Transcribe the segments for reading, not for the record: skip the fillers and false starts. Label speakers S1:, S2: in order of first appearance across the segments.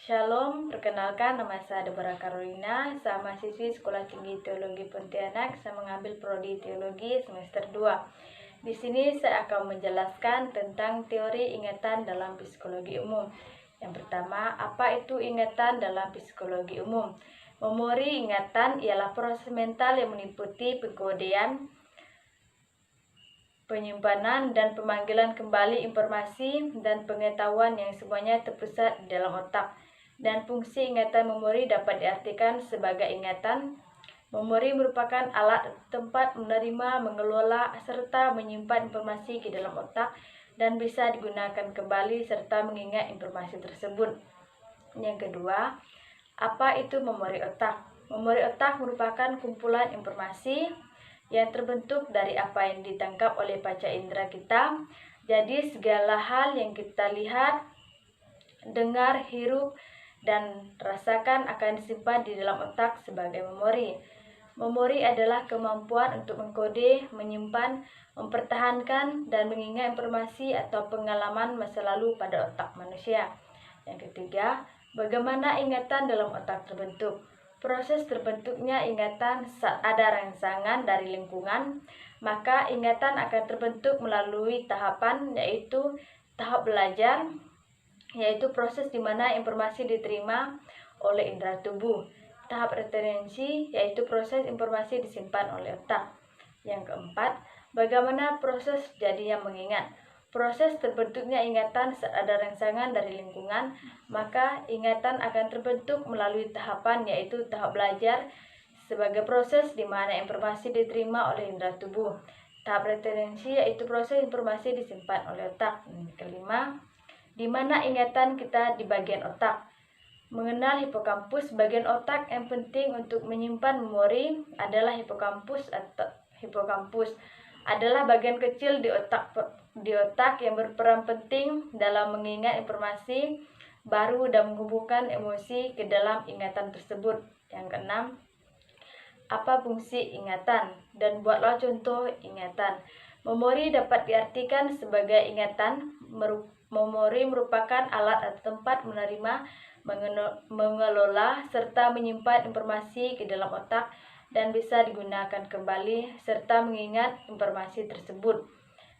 S1: Shalom, perkenalkan nama saya Deborah Carolina, saya mahasiswi Sekolah Tinggi Teologi Pontianak. Saya mengambil prodi Teologi semester 2. Di sini saya akan menjelaskan tentang teori ingatan dalam psikologi umum. Yang pertama, apa itu ingatan dalam psikologi umum? Memori ingatan ialah proses mental yang meliputi pengkodean, penyimpanan dan pemanggilan kembali informasi dan pengetahuan yang semuanya terpusat di dalam otak. Dan fungsi ingatan memori dapat diartikan sebagai ingatan. Memori merupakan alat tempat menerima, mengelola, serta menyimpan informasi ke dalam otak dan bisa digunakan kembali serta mengingat informasi tersebut. Yang kedua, apa itu memori otak? Memori otak merupakan kumpulan informasi yang terbentuk dari apa yang ditangkap oleh panca indera kita. Jadi segala hal yang kita lihat, dengar, hirup, dan rasakan akan disimpan di dalam otak sebagai memori. Memori adalah kemampuan untuk mengkode, menyimpan, mempertahankan, dan mengingat informasi atau pengalaman masa lalu pada otak manusia. Yang ketiga, bagaimana ingatan dalam otak terbentuk? Proses terbentuknya ingatan saat ada rangsangan dari lingkungan, maka ingatan akan terbentuk melalui tahapan, yaitu tahap belajar, yaitu proses di mana informasi diterima oleh indera tubuh. Tahap retensi, yaitu proses informasi disimpan oleh otak. Yang keempat, bagaimana proses jadinya mengingat? Proses terbentuknya ingatan saat ada rangsangan dari lingkungan, maka ingatan akan terbentuk melalui tahapan, yaitu tahap belajar sebagai proses di mana informasi diterima oleh indera tubuh. Tahap retensi, yaitu proses informasi disimpan oleh otak. Kelima, di mana ingatan kita di bagian otak. Mengenal hipokampus, bagian otak yang penting untuk menyimpan memori adalah hipokampus adalah bagian kecil di otak yang berperan penting dalam mengingat informasi baru dan menghubungkan emosi ke dalam ingatan tersebut. Yang keenam, apa fungsi ingatan? Dan buatlah contoh ingatan. Memori dapat diartikan sebagai ingatan. Memori merupakan alat atau tempat menerima, mengelola, serta menyimpan informasi ke dalam otak dan bisa digunakan kembali serta mengingat informasi tersebut.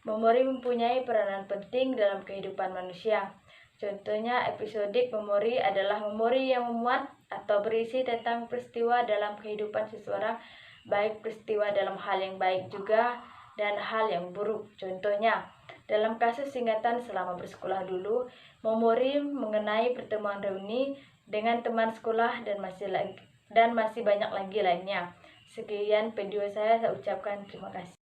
S1: Memori mempunyai peranan penting dalam kehidupan manusia. Contohnya, episodik memori adalah memori yang memuat atau berisi tentang peristiwa dalam kehidupan seseorang, baik peristiwa dalam hal yang baik juga dan hal yang buruk. Contohnya, dalam kasus ingatan selama bersekolah dulu, memori mengenai pertemuan reuni dengan teman sekolah dan masih banyak lagi lainnya. Sekian video saya ucapkan terima kasih.